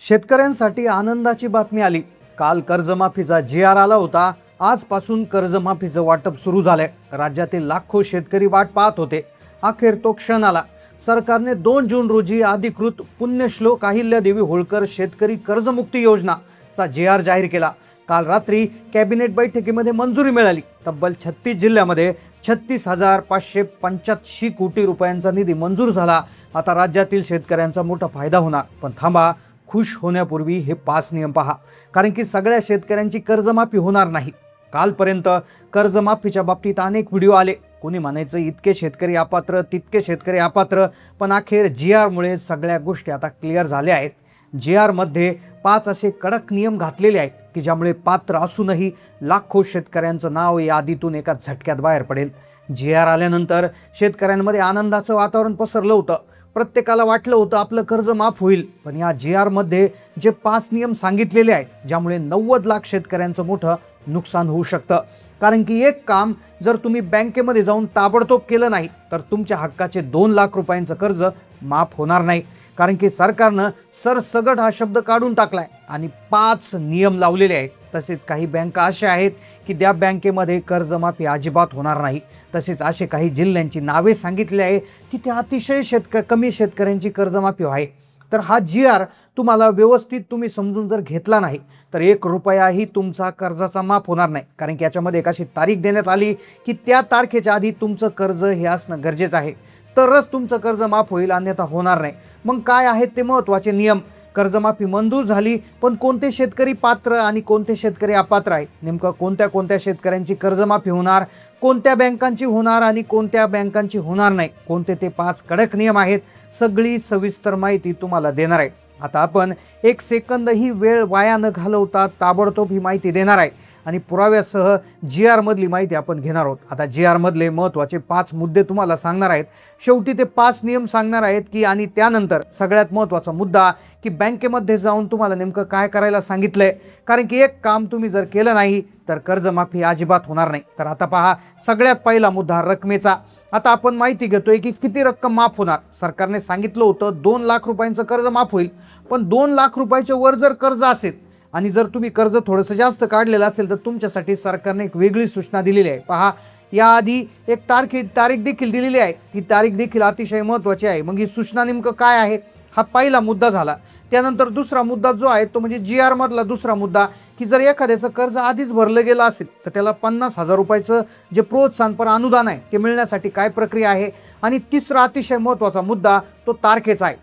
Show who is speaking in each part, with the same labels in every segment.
Speaker 1: शेतकऱ्यांसाठी आनंदाची बातमी आली। काल कर्जमाफीचा जी.आर. आला होता। आजपासून कर्जमाफीचं वाटप सुरू झालंय। राज्यातील लाखो शेतकरी वाट पाहत होते। अखेर तो क्षण आला। सरकारने 2 जून रोजी अधिकृत पुण्यश्लोक अहिल्यादेवी होळकर शेतकरी कर्जमुक्ती योजनाचा जी.आर. जाहीर केला। काल रात्री कॅबिनेट बैठकीमध्ये मंजुरी मिळाली। तब्बल 36 जिल्ह्यामध्ये 36,585 कोटी रुपयांचा निधी मंजूर झाला। आता राज्यातील शेतकऱ्यांचा मोठा फायदा होणार। पण थांबा, खुश होण्यापूर्वी हे 5 नियम पहा, कारण की सगळ्या शेतकऱ्यांची कर्जमाफी होणार नाही। कालपर्यंत कर्जमाफीच्या बाबतीत अनेक व्हिडिओ आले। कोणी म्हणायचं इतके शेतकरी अपात्र, तितके शेतकरी अपात्र, पण अखेर जी.आर. मुळे सगळ्या गोष्टी आता क्लिअर झाल्या आहेत। जी.आर. मध्ये 5 असे कडक नियम घातलेले आहेत की ज्यामुळे पात्र असूनही लाखो शेतकऱ्यांचं नाव यादीतून एका झटक्यात बाहेर पडेल। जी.आर. आल्यानंतर शेतकऱ्यांमध्ये आनंदाचं वातावरण पसरलं होतं। प्रत्येकाला वाटलं होतं आपलं कर्ज माफ होईल। पण या जी.आर. मध्ये जे 5 नियम सांगितलेले आहेत, ज्यामुळे 90 लाख शेतकऱ्यांचं मोठं नुकसान होऊ शकतं। कारण की एक काम जर तुम्ही बँकेमध्ये जाऊन ताबडतोब केलं नाही तर तुमच्या हक्काचे 2 लाख रुपयांचं कर्ज माफ होणार नाही। कारण की सरकारनं सरसगट हा शब्द काढून टाकलाय आणि 5 नियम लावलेले आहेत। तसेच काही बँका अशा आहेत की त्या बँकेमध्ये कर्जमाफी अजिबात होणार नाही। तसेच असे काही जिल्ह्यांची नावे सांगितली आहे तिथे अतिशय कमी शेतकऱ्यांची कर्जमाफी आहे। तर हा जी.आर. तुम्हाला व्यवस्थित तुम्ही समजून जर घेतला नाही तर 1 रुपयाही तुमचा कर्जाचा माफ होणार नाही। कारण की याच्यामध्ये एक अशी तारीख देण्यात आली की त्या तारखेच्या आधी तुमचं कर्ज हे असणं गरजेचं आहे, तरच तुमचं कर्ज माफ होईल, अन्यथा होणार नाही। मग काय आहेत ते महत्त्वाचे नियम? कर्जमाफी मंजूर झाली, पण कोणते शेतकरी पात्र आणि कोणते शेतकरी अपात्र आहेत? नेमकं कोणत्या शेतकऱ्यांची कर्जमाफी होणार, कोणत्या बँकांची होणार आणि कोणत्या बँकांची होणार नाही? कोणते ते 5 कडक नियम आहेत? सगळी सविस्तर माहिती तुम्हाला देणार आहे। आता आपण 1 सेकंदही वेळ वाया न घालवता ताबडतोब ही माहिती देणार आहे आणि पुराव्यासह जी.आर. मधली माहिती आपण घेणार आहोत। आता जी.आर. मधले महत्त्वाचे 5 मुद्दे तुम्हाला सांगणार आहेत। शेवटी ते 5 नियम सांगणार आहेत की आणि त्यानंतर सगळ्यात महत्त्वाचा मुद्दा की बँकेमध्ये जाऊन तुम्हाला नेमकं काय करायला सांगितलंय। कारण की एक काम तुम्ही जर केलं नाही तर कर्जमाफी अजिबात होणार नाही। तर आता पहा, सगळ्यात पहिला मुद्दा रकमेचा। आता आपण माहिती घेतोय की किती रक्कम माफ होणार। सरकारने सांगितलं होतं 2 लाख रुपयांचं कर्ज माफ होईल, पण 2 लाख रुपयाच्या वर जर कर्ज असेल आणि जर तुम्ही कर्ज थोडंसं जास्त काढलेलं असेल तर तुमच्यासाठी सरकारने एक वेगळी सूचना दिलेली आहे। पहा, याआधी एक तारीख देखील दिलेली आहे। ती तारीख देखील अतिशय महत्त्वाची आहे। मग ही सूचना नेमकं काय आहे? हा पहिला मुद्दा झाला। त्यानंतर दुसरा मुद्दा जो आहे तो म्हणजे जी.आर. मधला दुसरा मुद्दा की जर एखाद्याचं कर्ज आधीच भरलं गेलं असेल तर त्याला 50,000 रुपयाचं जे प्रोत्साहनपर अनुदान आहे ते मिळण्यासाठी काय प्रक्रिया आहे? आणि तिसरा अतिशय महत्त्वाचा मुद्दा तो तारखेचा आहे।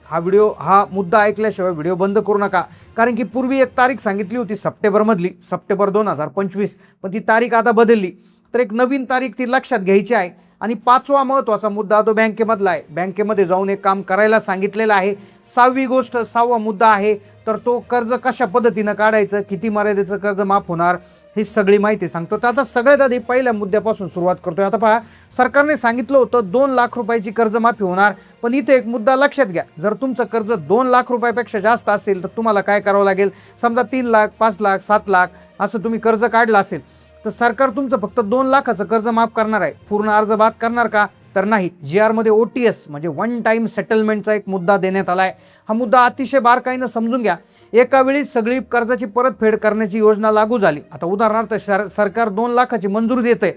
Speaker 1: हा मुद्दा ऐकल्याशिवाय व्हिडिओ बंद करू नका। कारण की पूर्वी एक तारीख सांगितली होती सप्टेंबर 2025, पण ती तारीख आता बदलली। तर एक नवीन तारीख ती लक्षात घ्यायची आहे। आणि 5वा महत्त्वाचा मुद्दा तो बँकेमधला आहे। बँकेमध्ये जाऊन एक काम करायला सांगितलेलं आहे। 6वा मुद्दा आहे तर तो कर्ज कशा पद्धतीनं काढायचं, किती मर्यादेचं कर्ज माफ होणार, ही सगळी माहिती सांगतो। तर आता सगळ्यात आधी पहिल्या मुद्द्यापासून सुरुवात करतोय। आता पहा, सरकारने सांगितलं होतं 2 लाख रुपयाची कर्जमाफी होणार, पण इथे एक मुद्दा लक्षात घ्या। जर तुमचं कर्ज 2 लाख रुपयापेक्षा जास्त असेल तर तुम्हाला काय करावं लागेल? समजा 3 लाख, 5 लाख, 7 लाख असं तुम्ही कर्ज काढलं असेल तर सरकार तुमचं फक्त 2 लाखाचं कर्ज माफ करणार आहे। पूर्ण अर्ज बाद करणार का? तर नाही। जी.आर. मध्ये OTS म्हणजे 1 टाइम सेटलमेंटचा एक मुद्दा देण्यात आलाय। हा मुद्दा अतिशय बारकाईनं समजून घ्या। एका वेळी सगळी कर्जाची परतफेड करण्याची योजना लागू झाली। आता उदाहरणार्थ सरकार 2 लाखाची मंजुरी देते,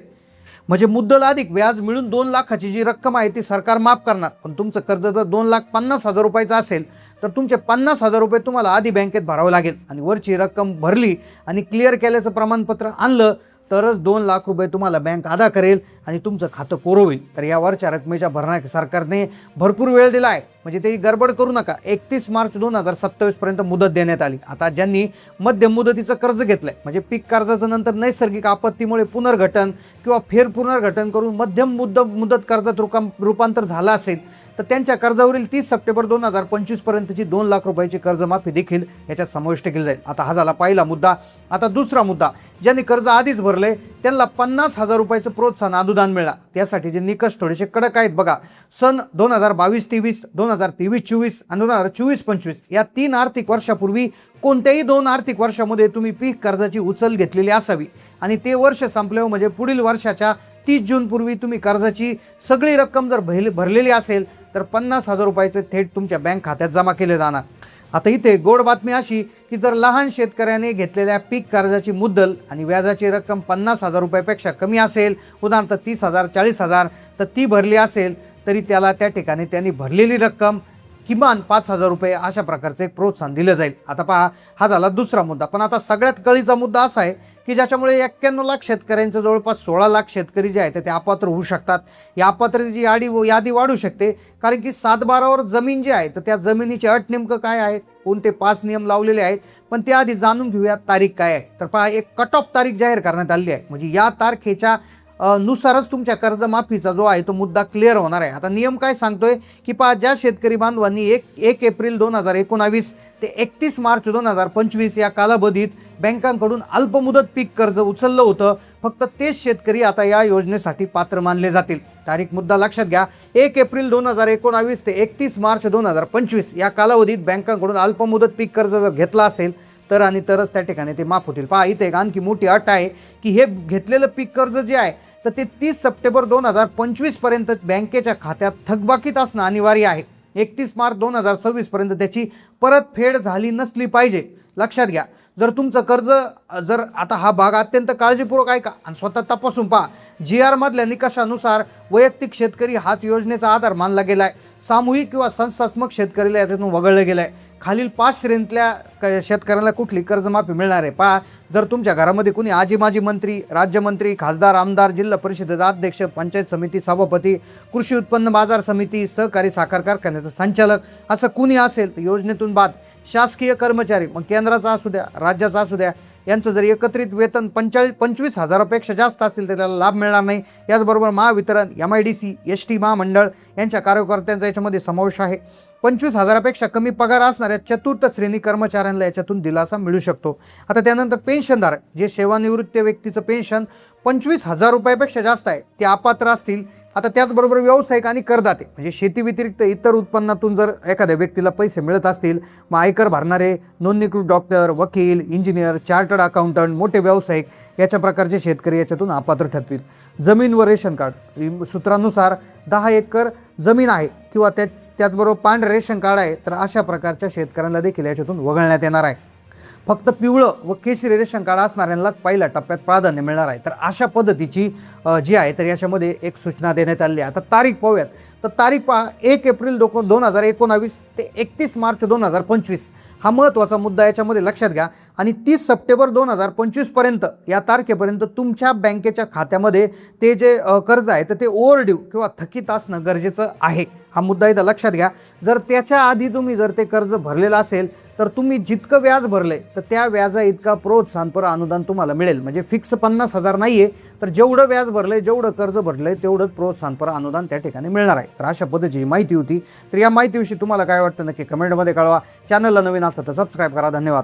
Speaker 1: म्हणजे मुद्दल अधिक व्याज मिळून 2 लाखाची जी रक्कम आहे ती सरकार माफ करणार। पण तुमचं कर्ज जर 2,50,000 रुपयाचं असेल तर तुमचे 50,000 रुपये तुम्हाला आधी बँकेत भरावं लागेल आणि वरची रक्कम भरली आणि क्लिअर केल्याचं प्रमाणपत्र आणलं तरच 2 लाख रुपये तुम्हाला बँक अदा करेल आणि तुमचं खातं कोरं होईल। तर यावरच्या रकमेच्या भरण्यास सरकारने भरपूर वेळ दिला आहे, म्हणजे ते गडबड करू नका। 31 मार्च 2027 पर्यंत मुदत देण्यात आली। आता ज्यांनी मध्यम मुदतीचं कर्ज घेतलंय, म्हणजे पीक कर्जाचं नंतर नैसर्गिक आपत्तीमुळे पुनर्गठन किंवा फेरपुनर्गठन करून मध्यम मुदत कर्जात रूपांतर झालं असेल तर त्यांच्या कर्जावरील 30 सप्टेंबर 2025 पर्यंतची 2 लाख रुपयाची कर्जमाफी देखील याच्यात समाविष्ट केली जाईल। आता हा झाला पहिला मुद्दा। आता दुसरा मुद्दा, ज्यांनी कर्ज आधीच भरले त्यांना 50,000 रुपयाचं प्रोत्साहन अनुदान मिळणार। त्यासाठी जे निकष थोडेसे कडक आहेत बघा। सन 2022-23, 2023-24 आणि 2024-25 या 3 आर्थिक वर्षापूर्वी कोणत्याही 2 आर्थिक वर्षामध्ये तुम्ही पीक कर्जाची उचल घेतलेली असावी आणि ते वर्ष संपल्यावर म्हणजे पुढील वर्षाच्या 30 जून पूर्वी तुम्ही कर्जाची सगळी रक्कम जर भरलेली असेल तर 50,000 रुपयाचे थेट तुमच्या बँक खात्यात जमा केले जाणार. आता इथे गोड बातमी अशी की जर लहान शेतकऱ्याने घेतलेल्या पीक कर्जाची मुद्दल आणि व्याजाची रक्कम 50,000 रुपयापेक्षा कमी असेल, उदाहरणार्थ 30,000 40,000, तर ती भरली असेल तरी त्याला त्या ठिकाणी त्यांनी भरलेली रक्कम किमान 5,000 रुपये अशा प्रकारचं एक प्रोत्साहन दिलं जाईल. आता पहा, हा झाला दुसरा मुद्दा. पण आता सगळ्यात कळीचा मुद्दा असा आहे की ज्याच्यामुळे 91 लाख शेतकऱ्यांचं जवळपास 16 लाख शेतकरी जे आहेत ते अपात्र होऊ शकतात. या अपात्रतेची यादी वाढू शकते, कारण की 7/12वर जमीन जी आहे तर त्या जमिनीची अट नेमकं काय आहे, कोणते 5 नियम लावलेले आहेत. पण त्याआधी जाणून घेऊया तारीख काय आहे. तर पहा, एक कट ऑफ तारीख जाहीर करण्यात आली आहे. म्हणजे या तारखेच्या नुसारच तुमच्या कर्जमाफीचा जो आहे तो मुद्दा क्लिअर होणार आहे. आता नियम काय सांगतोय की पहा, ज्या शेतकरी बांधवांनी 1 एप्रिल 2019 ते 31 मार्च 2025 या कालावधीत बँकांकडून अल्पमुदत पीक कर्ज उचललं होतं, फक्त तेच शेतकरी आता या योजनेसाठी पात्र मानले जातील. तारीख मुद्दा लक्षात घ्या. 1 एप्रिल 2019 ते 31 मार्च 2025 या कालावधीत बँकांकडून अल्पमुदत पीक कर्ज जर घेतला असेल तर आणि तरच त्या ठिकाणी ते माफ होतील. पहा, इथे एक आणखी मोठी अट आहे की हे घेतलेलं पीक कर्ज जे आहे तर ते 30 सप्टेंबर 2025 पर्यंत बँकेच्या खात्यात थकबाकीत असणं अनिवार्य आहे. 31 मार्च 2026 पर्यंत त्याची परतफेड झाली नसली पाहिजे. लक्षात घ्या, जर तुमचं कर्ज आता हा भाग अत्यंत काळजीपूर्वक ऐका आणि स्वतः तपासून पहा. GR मधल्या निकषानुसार वैयक्तिक शेतकरी हाच योजनेचा आधार मानला गेलाय. सामूहिक किंवा संस्थात्मक शेतकरीला यातून वगळलं गेलंय. खालील 5 श्रेणीतल्या शेतकऱ्यांना कुठली कर्जमाफी मिळणार आहे. पहा, जर तुमच्या घरामध्ये कुणी आजी माजी मंत्री, राज्यमंत्री, खासदार, आमदार, जिल्हा परिषदेचा अध्यक्ष, पंचायत समिती सभापती, कृषी उत्पन्न बाजार समिती, सहकारी साखर कारखान्याचा संचालक असं कुणी असेल तर योजनेतून बाद. शासकीय कर्मचारी, मग केंद्राचा असू द्या राज्याचा असू द्या, यांचं जर एकत्रित वेतन 25,000पेक्षा जास्त असेल तर त्याला लाभ मिळणार नाही. याचबरोबर महावितरण, MIDC, ST महामंडळ यांच्या कार्यकर्त्यांचा याच्यामध्ये समावेश आहे. 25,000पेक्षा कमी पगार असणाऱ्या चतुर्थ श्रेणी कर्मचाऱ्यांना याच्यातून दिलासा मिळू शकतो. आता त्यानंतर पेन्शनधारक, जे सेवानिवृत्त व्यक्तीचं पेन्शन 25,000 रुपयापेक्षा जास्त आहे ते अपात्र असतील. आता त्याचबरोबर व्यावसायिक आणि करदाते, म्हणजे शेती व्यतिरिक्त इतर उत्पन्नातून जर एखाद्या व्यक्तीला पैसे मिळत असतील, मग आयकर भरणारे, नोंदणीकृत डॉक्टर, वकील, इंजिनियर, चार्टर्ड अकाउंटंट, मोठे व्यावसायिक याच्या प्रकारचे शेतकरी याच्यातून अपात्र ठरतील. जमीन व रेशन कार्ड सूत्रानुसार 10 एकर जमीन आहे किंवा त्याचबरोबर पांढरे रेशन कार्ड आहे तर अशा प्रकारच्या शेतकऱ्यांना देखील याच्यातून वगळण्यात येणार आहे. फक्त पिवळं व केशरी रेशन कार्ड असणाऱ्यांनाच पहिल्या टप्प्यात प्राधान्य मिळणार आहे. तर अशा पद्धतीची जी आहे तर याच्यामध्ये एक सूचना देण्यात आली आहे. आता तारीख पाहूयात. तर तारीख पहा, 1 एप्रिल 2019 ते 31 मार्च 2025 हा महत्त्वाचा मुद्दा याच्यामध्ये लक्षात घ्या. आणि 30 सप्टेंबर 2025 पर्यंत या तारखेपर्यंत तुमच्या बँकेच्या खात्यामध्ये ते जे कर्ज आहे तर ते ओव्हरड्यू किंवा थकीत असणं गरजेचं आहे. हा मुद्दा इथं लक्षात घ्या. जर त्याच्या आधी तुम्ही जर ते कर्ज भरलेलं असेल तर तुम्ही जितकं व्याज भरलंय तर त्या व्याजा इतका प्रोत्साहनपर अनुदान तुम्हाला मिळेल. म्हणजे फिक्स 50,000 नाही आहे, तर जेवढं व्याज भरलंय, जेवढं कर्ज भरलंय तेवढंच प्रोत्साहनपर अनुदान त्या ठिकाणी मिळणार आहे. तर अशा पद्धतीची माहिती होती. तर या माहितीविषयी तुम्हाला काय वाटतं नक्की कमेंटमध्ये कळवा. चॅनलला नवीन असेल तर सबस्क्राईब करा. धन्यवाद.